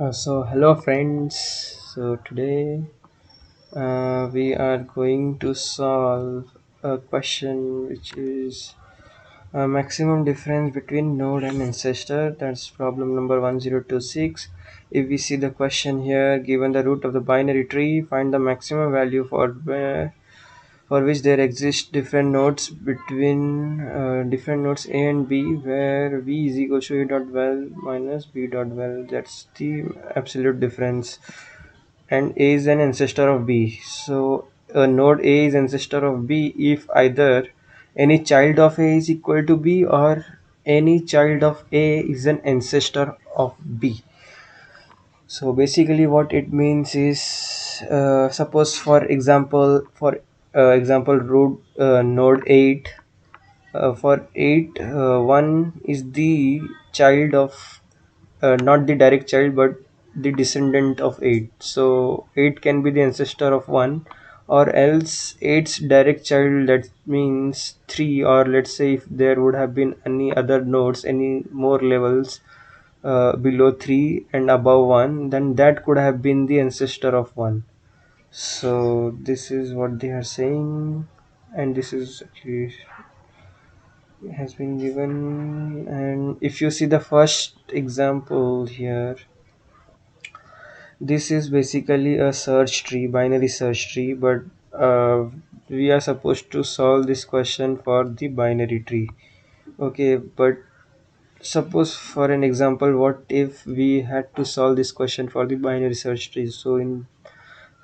Hello friends. So today we are going to solve a question which is a maximum difference between node and ancestor. That's problem number 1026. If we see the question here, given the root of the binary tree, find the maximum value for which there exist different nodes between different nodes A and B, where V is equal to A dot val minus B dot val. That's the absolute difference, and A is an ancestor of B. So a node A is ancestor of B if either any child of A is equal to B or any child of A is an ancestor of B. So basically what it means is, suppose for example root node 8, for 8, 1 is the child of, not the direct child but the descendant of 8. So 8 can be the ancestor of 1, or else 8's direct child, that means 3, or let's say if there would have been any other nodes, any more levels below 3 and above 1, then that could have been the ancestor of 1. So this is what they are saying, and this is actually has been given. And if you see the first example here, this is basically a search tree, binary search tree, but we are supposed to solve this question for the binary tree. Okay, but suppose for an example, what if we had to solve this question for the binary search tree? So in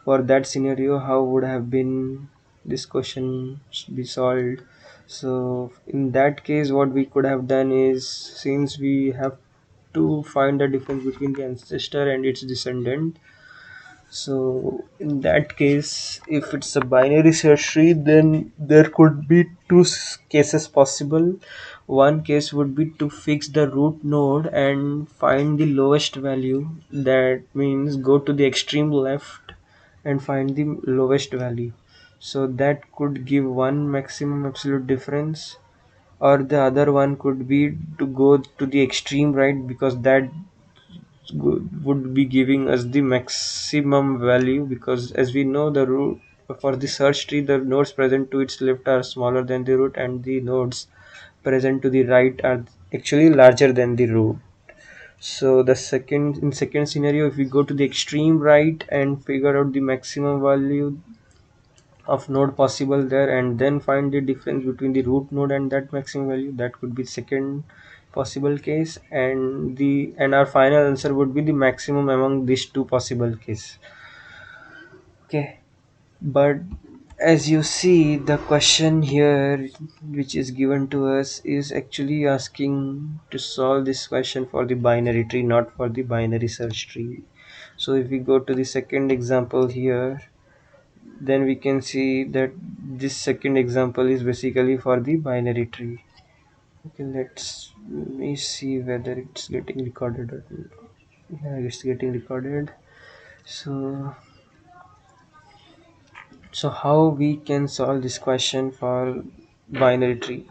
for that scenario, how would have been this question be solved? So in that case, what we could have done is, since we have to find the difference between the ancestor and its descendant, so in that case, if it's a binary search tree, then there could be two cases possible. One case would be to fix the root node and find the lowest value. That means go to the extreme left and find the lowest value. So that could give one maximum absolute difference, or the other one could be to go to the extreme right, because that would be giving us the maximum value, because as we know, the root for the search tree, the nodes present to its left are smaller than the root, and the nodes present to the right are actually larger than the root. So the second scenario, if we go to the extreme right and figure out the maximum value of node possible there, and then find the difference between the root node and that maximum value, that could be second possible case, and our final answer would be the maximum among these two possible cases. Okay, but as you see, the question here which is given to us is actually asking to solve this question for the binary tree, not for the binary search tree. So if we go to the second example here, then we can see that this second example is basically for the binary tree. Okay, let me see whether it's getting recorded or not. Yeah, it's getting recorded. So how we can solve this question for binary tree?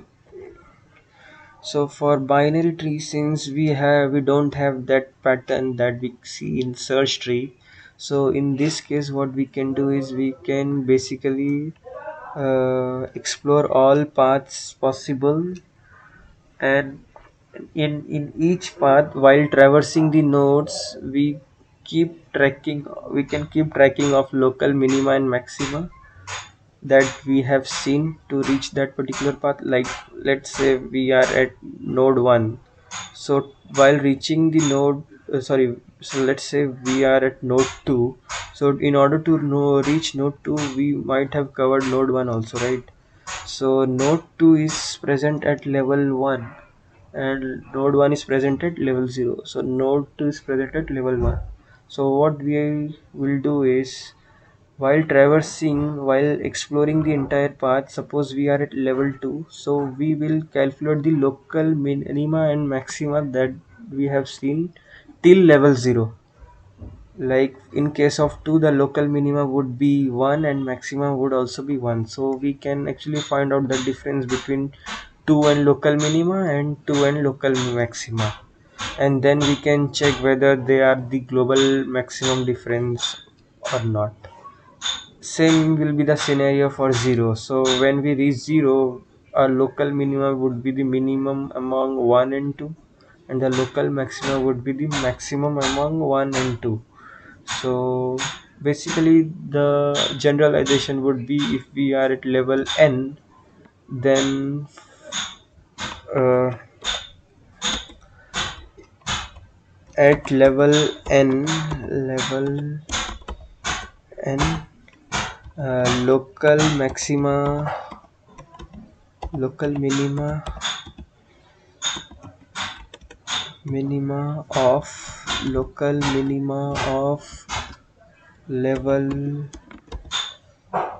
So for binary tree, since we don't have that pattern that we see in search tree, so in this case what we can do is we can basically explore all paths possible, and in each path, while traversing the nodes, we can keep tracking of local minima and maxima that we have seen to reach that particular path. Like, let's say we are at node 1, so while reaching the node sorry so let's say we are at node 2. So in order to reach node 2, we might have covered node 1 also, right? So node 2 is present at level 1, and node 1 is present at level 0. So node 2 is present at level 1. So what we will do is, while exploring the entire path, suppose we are at level 2, so we will calculate the local minima and maxima that we have seen till level 0. Like in case of 2, the local minima would be 1 and maximum would also be 1. So we can actually find out the difference between 2 and local minima and 2 and local maxima. and then we can check whether they are the global maximum difference or not. Same will be the scenario for 0. So when we reach 0, our local minimum would be the minimum among 1 and 2, and the local maximum would be the maximum among 1 and 2. So basically the generalization would be, if we are at level n, then uh, at level n, local maxima, local minima of level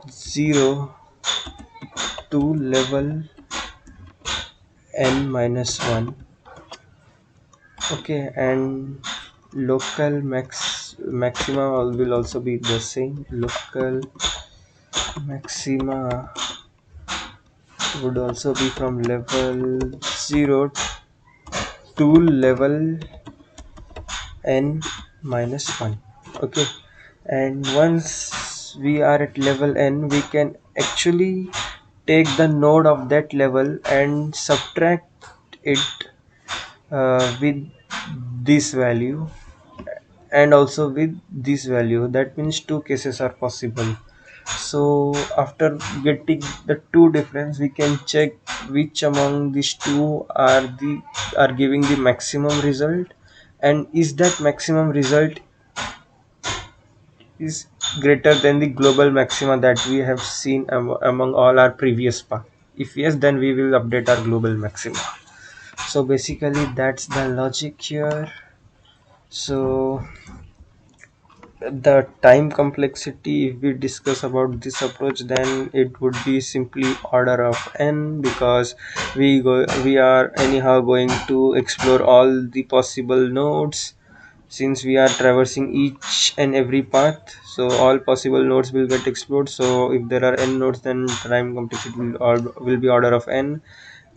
0 to level n minus 1. Okay, and local maxima will also be the same. Local maxima would also be from level 0 to level n minus 1. Okay, and once we are at level n, we can actually take the node of that level and subtract it with this value and also with this value. That means two cases are possible. So after getting the two difference, we can check which among these two are giving the maximum result, and is that maximum result is greater than the global maxima that we have seen among all our previous path. If yes, then we will update our global maxima. So basically that's the logic here. So the time complexity, if we discuss about this approach, then it would be simply order of n, because we are anyhow going to explore all the possible nodes, since we are traversing each and every path. So all possible nodes will get explored. So if there are n nodes, then time complexity will be order of n,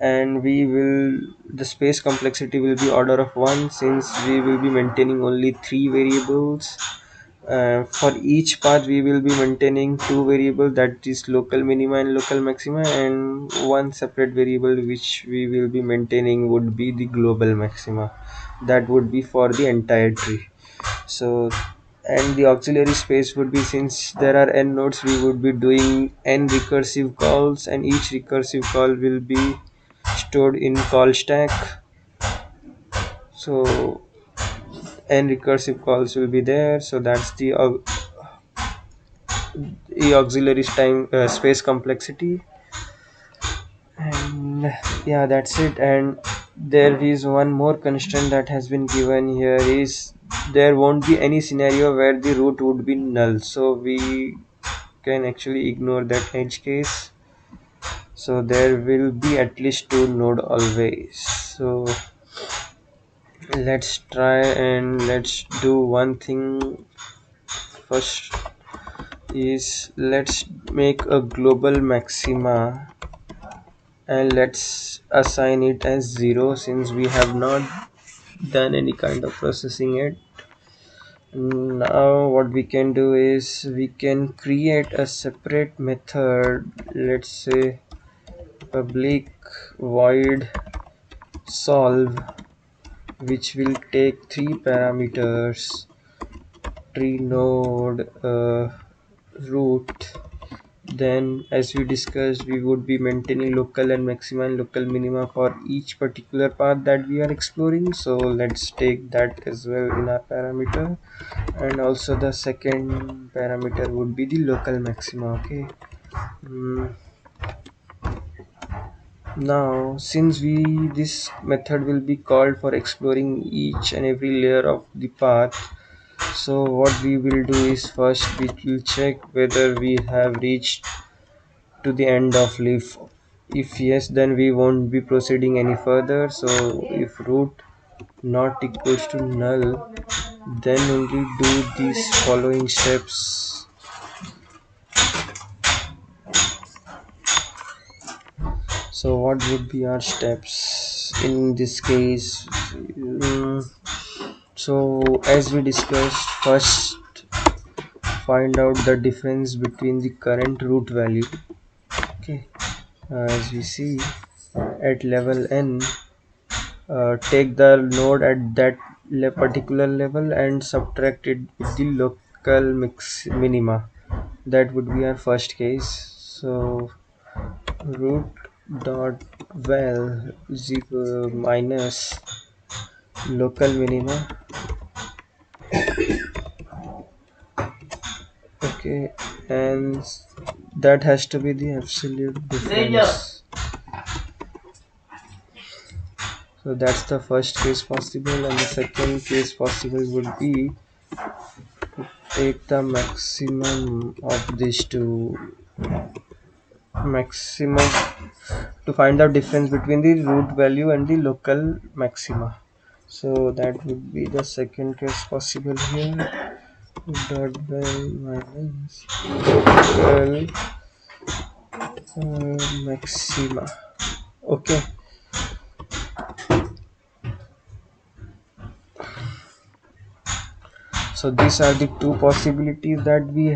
and the space complexity will be order of 1, since we will be maintaining only 3 variables. For each path we will be maintaining two variables, that is local minima and local maxima, and one separate variable which we will be maintaining would be the global maxima. That would be for the entire tree. So, and the auxiliary space would be, since there are n nodes, we would be doing n recursive calls, and each recursive call will be stored in call stack. So n recursive calls will be there. So that's the auxiliary time space complexity. And yeah, that's it. And there is one more constraint that has been given here, is there won't be any scenario where the root would be null, so we can actually ignore that edge case. So there will be at least two node always. So let's try, and let's do one thing first, is let's make a global maxima, and let's assign it as 0, since we have not done any kind of processing yet. Now what we can do is we can create a separate method, let's say public void solve, which will take three parameters: tree, node, root. Then, as we discussed, we would be maintaining local and maxima and local minima for each particular path that we are exploring. So let's take that as well in our parameter. And also the second parameter would be the local maxima. Okay. Now, since this method will be called for exploring each and every layer of the path, so what we will do is, first we will check whether we have reached to the end of leaf. If yes, then we won't be proceeding any further. So if root not equals to null, then only do these following steps. So what would be our steps? in this case. So as we discussed, first find out the difference between the current root value. Okay, as we see at level n, take the node at that particular level and subtract it with the local minima. That would be our first case. So root dot val is equal minus local minima. Okay, and that has to be the absolute difference. So that's the first case possible, and the second case possible would be take the maximum of these two, maximum, to find the difference between the root value and the local maxima. So that would be the second case possible here. Dot by minus local maxima. Okay. So these are the two possibilities that we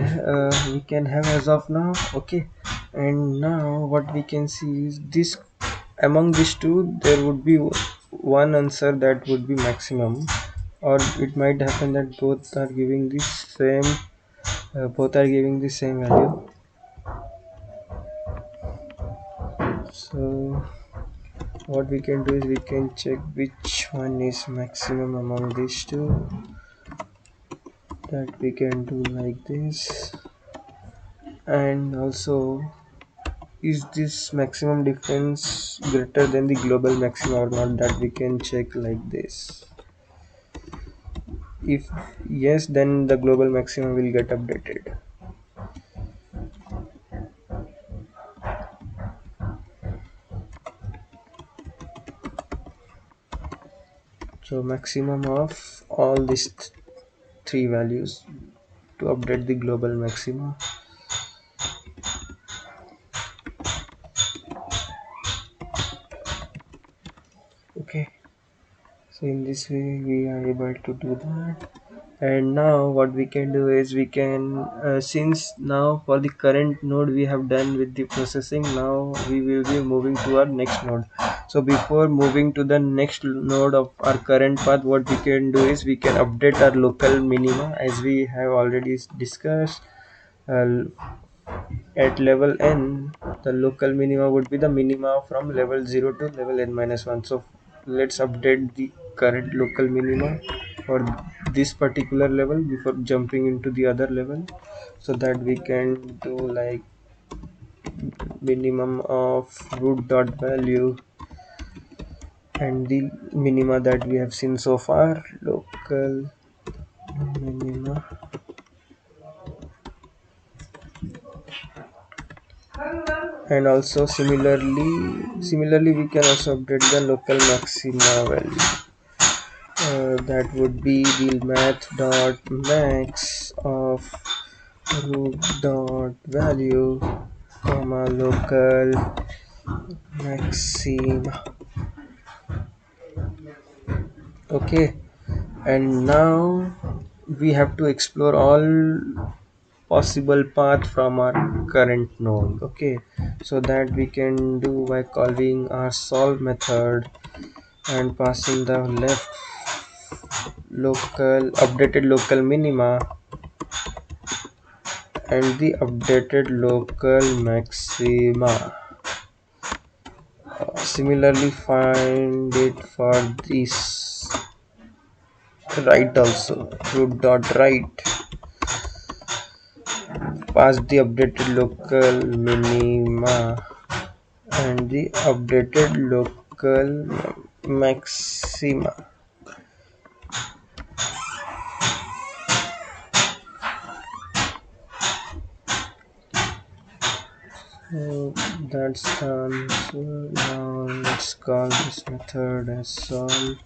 can have as of now. Okay, and now what we can see is this, among these two there would be one answer that would be maximum, or it might happen that both are giving the same value. So what we can do is we can check which one is maximum among these two. That we can do like this. And also, is this maximum difference greater than the global maximum or not? That we can check like this. If yes, then the global maximum will get updated. So maximum of all these three values to update the global maxima. Okay, so in this way we are able to do that. And now what we can do is we can since now for the current node we have done with the processing, now we will be moving to our next node. So before moving to the next node of our current path, what we can do is we can update our local minima as we have already discussed. At level n, the local minima would be the minima from level 0 to level n minus 1. So let's update the current local minima for this particular level before jumping into the other level. So that we can do like minimum of root dot value and the minima that we have seen so far, local minima. And also similarly we can also update the local maxima value. That would be the math dot max of root dot value comma local maxima. Okay, and now we have to explore all possible path from our current node. Okay, so that we can do by calling our solve method and passing the left local updated local minima and the updated local maxima. Similarly find it for this right also, root dot right, pass the updated local minima and the updated local maxima. So that's the answer. Now let's call this method as solve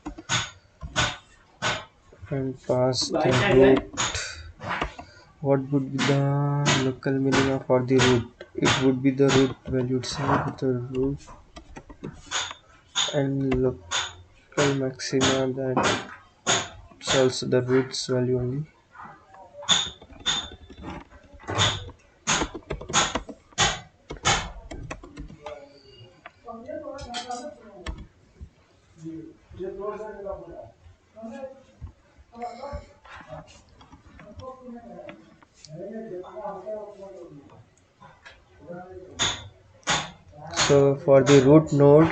and pass the root. What would be the local minima for the root? It would be the root value itself, the root, and local maxima that solves the roots value only. So for the root node,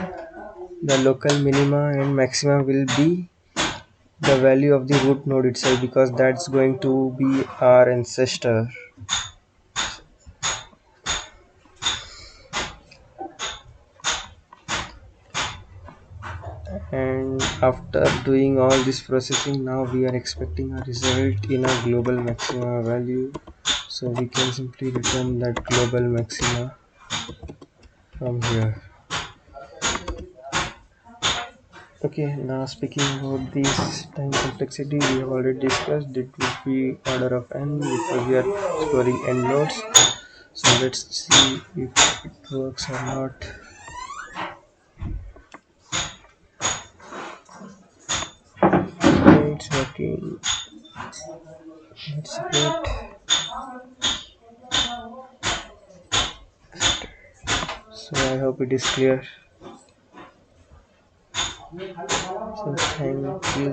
the local minima and maxima will be the value of the root node itself, because that's going to be our ancestor. And after doing all this processing, now we are expecting a result in a global maxima value, so we can simply return that global maxima from here. Okay, now speaking about this time complexity, we have already discussed it would be order of n because we are storing n nodes. So let's see if it works or not. Okay, it's working. That's great. So I hope it is clear. So thank you.